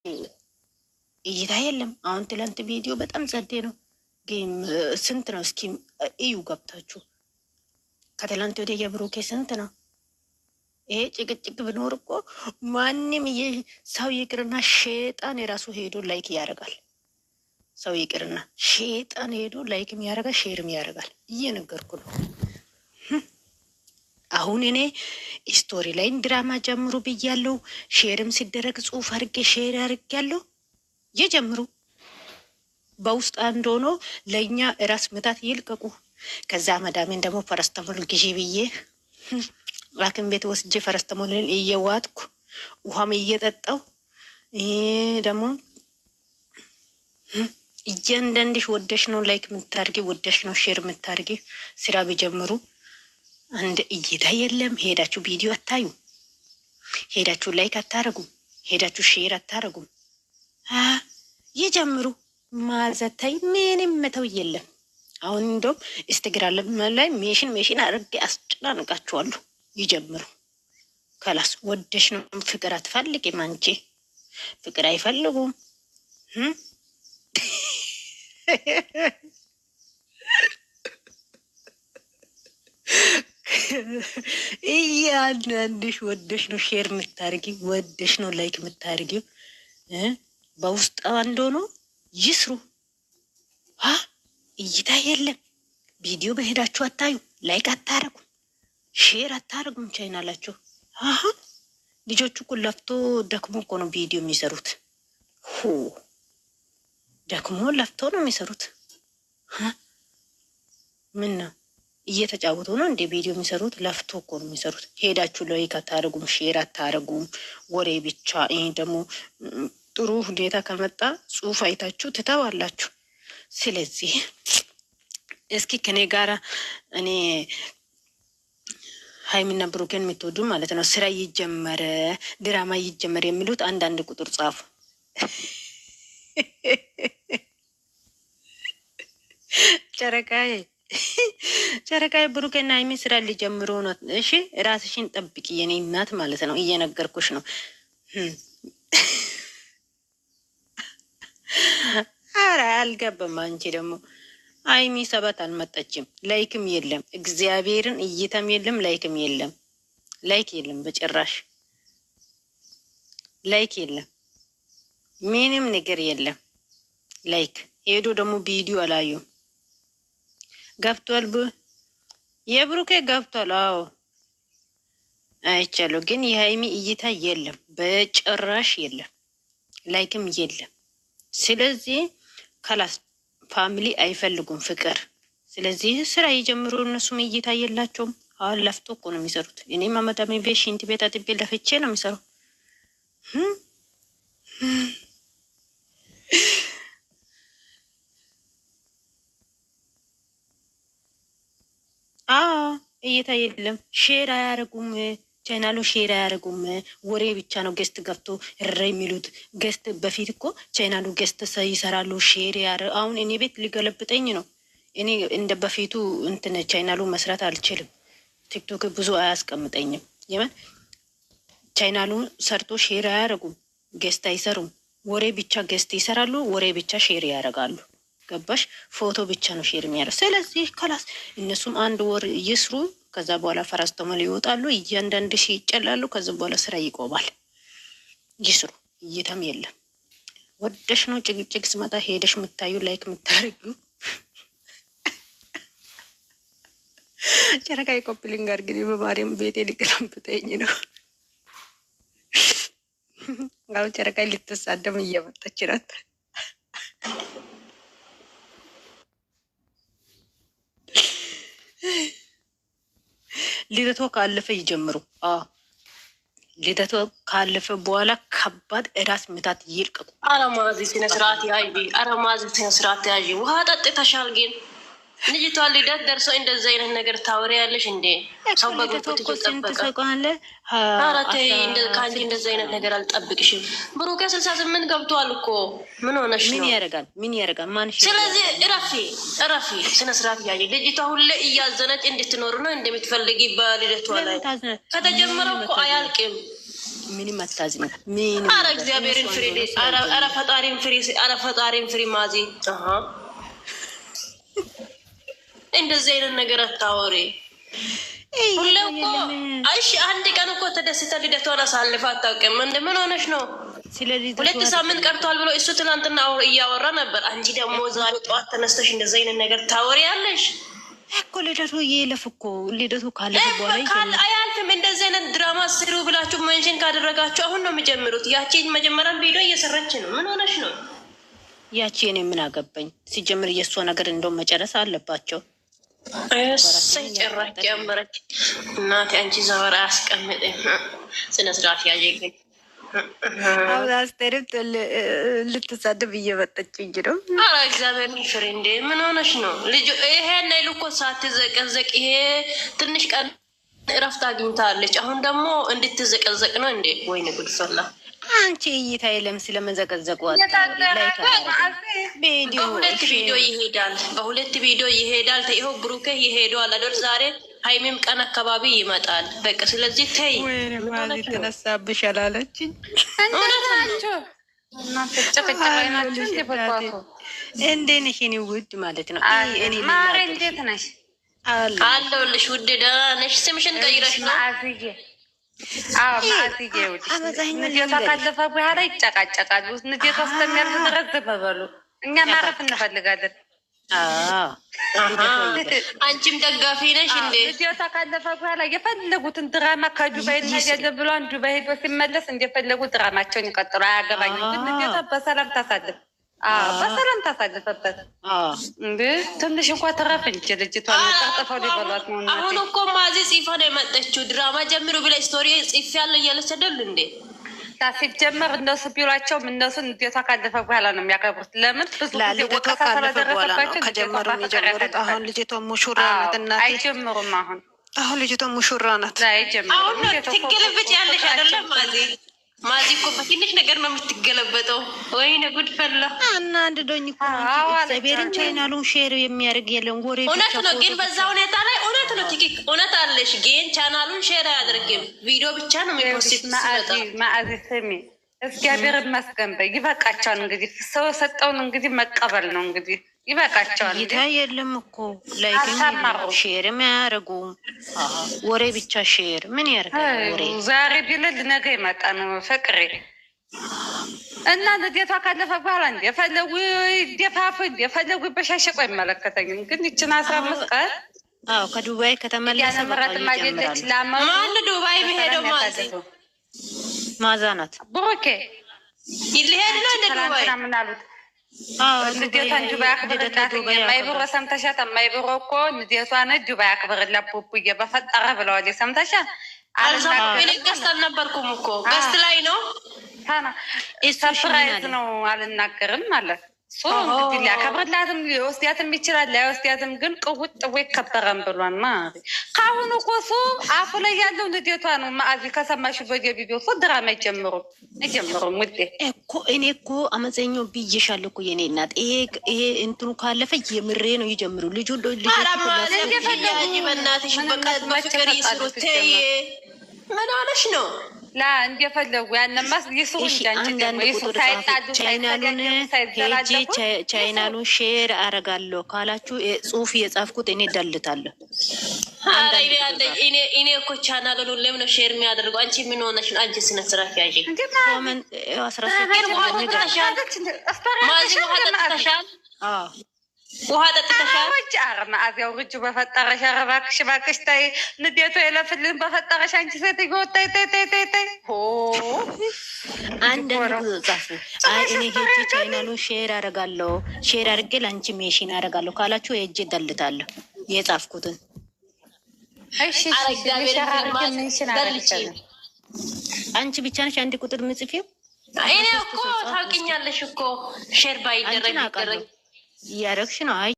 እይታ የለም። አሁን ትላንት ቪዲዮ በጣም ጸዴ ነው። ጌም ስንት ነው? እስኪ እዩ ገብታችሁ። ከትላንት ወደ የብሩኬ ስንት ነው? ይሄ ጭቅጭቅ ብኖር እኮ ማንም ሰው ይቅርና ሼጣን የራሱ ሄዶ ላይክ ያደርጋል። ሰው ይቅርና ሼጣን ሄዶ ላይክም ያደርጋል፣ ሼርም ያደርጋል። እየነገርኩ ነው። አሁን እኔ ስቶሪ ላይ ድራማ ጀምሩ ብያለሁ። ሼርም ሲደረግ ጽሁፍ አድርጌ ሼር አድርጌያለሁ። የጀምሩ በውስጥ አንድ ሆኖ ለእኛ እራስ ምታት ይልቀቁ። ከዛ መዳሜን ደግሞ ፈረስተሞል ግዢ ብዬ ሐኪም ቤት ወስጄ ፈረስተሞልን እየዋጥኩ ውሃም እየጠጣው ደግሞ እያንዳንድሽ ወደሽ ነው ላይክ የምታርጊ፣ ወደሽ ነው ሼር የምታርጊ። ስራ ቢጀምሩ አንድ እይታ የለም። ሄዳችሁ ቪዲዮ አታዩ፣ ሄዳችሁ ላይክ አታረጉም፣ ሄዳችሁ ሼር አታረጉም። ይጀምሩ። ማዘታይ ምንም መተው የለም። አሁን እንደውም ኢንስታግራም ላይ ሜሽን አድርጌ አስጨናንቃችኋለሁ። ይጀምሩ። ከላስ ወደሽ ነው። ፍቅር አትፈልጊም አንቺ፣ ፍቅር አይፈልጉም። እያንዳንድሽ ወደሽ ነው ሼር የምታርጊ፣ ወደሽ ነው ላይክ የምታርጊው። በውስጥ አንድ ሆኖ ይስሩ። እይታ የለም። ቪዲዮ በሄዳችሁ አታዩ፣ ላይክ አታረጉም፣ ሼር አታረጉም። ቻይናላችሁ ልጆቹ እኮ ለፍቶ ደክሞ እኮ ነው ቪዲዮ የሚሰሩት። ደክሞ ለፍቶ ነው የሚሰሩት። ምን ነው እየተጫወቱ ነው እንደ ቪዲዮ የሚሰሩት? ለፍቶ እኮ ነው የሚሰሩት። ሄዳችሁ ላይክ አታረጉም፣ ሼር አታረጉም፣ ወሬ ብቻ። ይሄ ደግሞ ጥሩ ሁኔታ ከመጣ ጽሁፍ አይታችሁ ትተዋላችሁ። ስለዚህ እስኪ ከኔ ጋራ እኔ ሀይሚና ብሩኬን የምትወዱ ማለት ነው ስራ ይጀመረ፣ ድራማ ይጀመረ የሚሉት አንዳንድ ቁጥር ጻፉ። ጨረቃዬ ብሩኬና ሀይሚ ስራ ሊጀምሩ ነው። እሺ ራስሽን ጠብቂ የኔ እናት ማለት ነው። እየነገርኩሽ ነው። አረ አልገባም። አንቺ ደግሞ ሀይሚ ሰባት አልመጣችም። ላይክም የለም፣ እግዚአብሔርን እይታም የለም፣ ላይክም የለም፣ ላይክ የለም፣ በጭራሽ ላይክ የለም፣ ምንም ነገር የለም። ላይክ ሄዶ ደግሞ ቪዲዮ አላዩም። ገብቷል፣ የብሩኬ ገብቷል። አዎ አይቻለሁ፣ ግን የሀይሚ እይታ የለም፣ በጭራሽ የለም፣ ላይክም የለም። ስለዚህ ከላስ ፋሚሊ አይፈልጉም ፍቅር። ስለዚህ ስራ የጀምሩ። እነሱም እይታ የላቸውም። አሁን ለፍቶ እኮ ነው የሚሰሩት። እኔም አመዳሜ ቤት ሽንት ቤት አጥቤ ለፍቼ ነው የሚሰሩ። እይታ የለም። ሼር አያረጉም። ቻይናሉ ሼር አያደርጉም። ወሬ ብቻ ነው ገስት ገብቶ እረ የሚሉት። ገስት በፊት እኮ ቻይናሉ ገስት ይሰራሉ፣ ሼር ያደርግ። አሁን እኔ ቤት ሊገለብጠኝ ነው። እኔ እንደ በፊቱ እንትን ቻይናሉ መስራት አልችልም። ቲክቶክ ብዙ አያስቀምጠኝም። የምን ቻይናሉ ሰርቶ ሼር አያደርጉም፣ ገስት አይሰሩም። ወሬ ብቻ ገስት ይሰራሉ፣ ወሬ ብቻ ሼር ያደርጋሉ። ገባሽ? ፎቶ ብቻ ነው ሼር የሚያደርግ። ስለዚህ ከላስ እነሱም አንድ ወር ይስሩ። ከዛ በኋላ ፈረስተሞል ይወጣሉ፣ እያንዳንድ ሺ ይጨላሉ። ከዚ በኋላ ስራ ይቆማል። ይስሩ። እይታም የለም። ወደሽ ነው ጭቅጭቅ ስመጣ ሄደሽ የምታዩ ላይክ የምታደርጊው። ጨረቃ የኮፕሊንግ አድርግኝ። በማርያም ቤቴ ሊገለብጠኝ ነው። አሁን ጨረቃ ልትሳደም እየመጣች ናት። ልደቷ ካለፈ ይጀምሩ። ልደቷ ካለፈ በኋላ ከባድ እራስ ምታት ይልቀቁ። አረማዚ ስነስርዓት ያዥ፣ አረማዚ ስነስርዓት ያዥ። ውሃ ጠጥተሻል ግን ልጅቷ ልደት ደርሶ እንደዚ አይነት ነገር ታወሪያለሽ እንዴ? ሰው በግብት እየጠበቀ አራቴ ከአንቺ እንደዚ አይነት ነገር አልጠብቅሽም። ብሩኬ 68 ገብቷል እኮ ምን ሆነሽ ነው? ምን ያደርጋል? ማንሽ? ስለዚህ እረፊ ስነስርዓት ያዥ። ልጅቷ ሁሌ እያዘነች እንድትኖር ነው እንደምትፈልጊ በልደቷ ላይ። ከተጀመረው እኮ አያልቅም። ምንም አታዝኝ ምን አረ እግዚአብሔርን ፍሪ አረ ፈጣሪን ፍሪ ማዚ እንደዚህ አይነት ነገር አታወሪ። ሁሌ እኮ አይሽ አንድ ቀን እኮ ተደስተ ልደቷን አሳልፋ አታውቅም። ምን ሆነሽ ነው? ሁለት ሳምንት ቀርቷል ብሎ እሱ ትናንትና እያወራ ነበር። አንቺ ደግሞ ዛሬ ጠዋት ተነስተሽ እንደዚህ አይነት ነገር ታወሪያለሽ እኮ። ልደቱ እየለፍ እኮ ልደቱ ካለፈ በኋላ አያልፍም። እንደዚህ አይነት ድራማ ስሩ ብላችሁ መንሽን ካደረጋችሁ አሁን ነው የሚጀምሩት። ያቺ መጀመሪያ ቪዲዮ እየሰራች ነው። ምን ሆነሽ ነው? ያቺ እኔ ምን አገባኝ? ሲጀምር የእሷ ነገር እንደውም መጨረስ አለባቸው። እሰይ ጨራች ጨመረች። እናቴ አንቺ ዘወር አያስቀምጥ ስነ ስርዓት ያየገኝ አሁን አስቴርም ልትሳደብ እየመጣች እንጂ ነው። ኧረ እግዚአብሔር ፍሬ እንዴ ምን ሆነሽ ነው? ልጁ ይሄን ላይ ልኮ ሳትዘቀዘቅ ይሄ ትንሽ ቀን እረፍት አግኝታለች። አሁን ደግሞ እንድትዘቀዘቅ ነው እንዴ? ወይኔ ጉድ ፈላ። አንቺ እይታ የለም ስለመዘቀዘቁ በሁለት ቪዲዮ ይሄዳል። ይኸው ብሩኬ ይሄደዋል አይደል? ዛሬ ሀይሚም ቀን አካባቢ ይመጣል። በቃ ስለዚህ ተይ ተነሳብሽ አላለችኝ። እንዴት ነሽ የእኔ ውድ ማለት ነው? ማሬ እንዴት ነሽ? አለሁልሽ ውድ። ደህና ነሽ? ስምሽን ቀይረሽ ነው? ንዴቷ ካለፈ በኋላ ይጨቃጨቃሉ። ንዴቷ እስከሚያልፍ ድረስ ዝም በሉ። እኛ ማረፍ እንፈልጋለን። አንቺም ደጋፊ ነሽ እንዴ? ንዴቷ ካለፈ በኋላ የፈለጉትን ድራማ ከዱባይ እናያለን ብሎ ዱባይ ሄዶ ሲመለስ እንደፈለጉ ድራማቸውን ይቀጥሉ። አያገባኝም። ግን ንዴቷ በሰላም ታሳልፍ። በሰላም ታሳልፈበት እንዴ። ትንሽ እንኳ ተረፍ እንጂ ልጅቷ ጠርጥፈው ሊበሏት ነው። አሁን እኮ ማዚ ጽፋ ነው የመጠችው። ድራማ ጀምሩ ብላ ስቶሪ ጽፍ ያለ እያለች አይደል እንዴ? ሲጀመር እነሱ ቢሏቸውም እነሱ ንዴቷ ካለፈ በኋላ ነው የሚያከብሩት። ለምን ብዙ ጊዜ ወቀሳ ስለደረሰባቸው ከጀመሩ የሚጀምሩት። አሁን ልጅቷ ሙሹራ ናት። እናቴ አይጀምሩም። አሁን ልጅቷ ሙሹራ ናት። አሁን ትገለብጭ ያለሽ አይደለም ማዚ እኮ በትንሽ ነገር ነው የምትገለበጠው። ወይኔ ጉድ ፈላ። እና አንድ ዶኝ እኮ እግዚአብሔርን ቻይናሉን ሼር የሚያደርግ የለም። ወሬ እውነት ነው፣ ግን በዛ ሁኔታ ላይ እውነት ነው። ትክክ እውነት አለሽ፣ ግን ቻናሉን ሼር አያደርግም። ቪዲዮ ብቻ ነው የሚፖስት። ማአዚ ስሚ፣ እግዚአብሔር ይመስገን በይ። ይበቃቸዋል እንግዲህ፣ ሰው የሰጠውን እንግዲህ መቀበል ነው እንግዲህ። ይበቃቸዋል። ይታ የለም እኮ ላይክ ሼር የሚያደርጉም ወሬ ብቻ ሼር ምን ያደርጋል? ወሬ ዛሬ ቢልል ነገ ይመጣ ነው ፍቅሬ። እና ንዴቷ ካለፈ በኋላ እንዲ የፈለጉ ደፋፍ የፈለጉ በሻሸቆ አይመለከተኝም። ግን ይችን 15 ቀን ከዱባይ ከተመለሰ ምረት ማጀለች ማን ዱባይ የሚሄደው ማዛ ናት። ብሩኬ ይልሄድ ነው እንደ ዱባይ ምን አሉት? ንዴቷን ዱባይ አክብርላት። የማይብሮ ሰምተሻት? የማይብሮ እኮ ንዴቷን ዱባይ አክብርላት ቡቡዬ በፈጠረ ብለዋል። ሰምተሻ? ገስት አልነበርኩም እኮ ገስት ላይ ነው። ሰፕራይዝ ነው አልናገርም ማለት እሱ እንግዲህ ሊያከብርላትም ሊወስዳትም ይችላል፣ ላይወስዳትም ግን ቅውጥ ወይ ከበረም ብሏል። ከአሁኑ እኮ እሱ አፉ ላይ ያለው ንዴቷ ነው። ማአዚ ከሰማሽ በየቪዲዮ እኮ ድራማ አይጀምሩም ውዴ እኮ እኔ እኮ አመፀኛው ብዬሻለሁ እኮ የኔ እናት። ይሄ እንትኑ ካለፈ የምሬ ነው ይጀምሩ። ልጁ በእናትሽ በፍቅር ይስሩ። ተይ ምን ሆነሽ ነው? ላ እንደፈለጉ ያነማስ ይስሩ እንጂ ቻይናሉን ሼር አረጋለሁ ካላችሁ ጽሁፍ የጻፍኩት እኔ እዳልታለሁ። እኔ እኮ ቻናሉን ሁሌም ነው ሼር የሚያደርገው። አንቺ ምን ሆነሽ ነው? አንቺ ስነ ስርዓት ያዥ ውሃ ጠጥተሻል? መዓዚያው ርጁ በፈጠረሽ ኧረ እባክሽ ተይ። ንዴቱ የለፍልን በፈጠረሽ አንቺ ሴትዮ ተይ። አንድ ጻፉ። እኔ ሄጄ ቻይናሉን ሼር አደርጋለሁ፣ ሼር አድርጌ ለአንቺ ሜሽን አደርጋለሁ ካላችሁ ሄጄ እዳልታለሁ የጻፍኩትን። አንቺ ብቻ ነሽ አንድ ቁጥር ምጽፊው። እኔ እኮ ታውቂኛለሽ እኮ ሼር ባይደረግ እያደረግሽ ነው።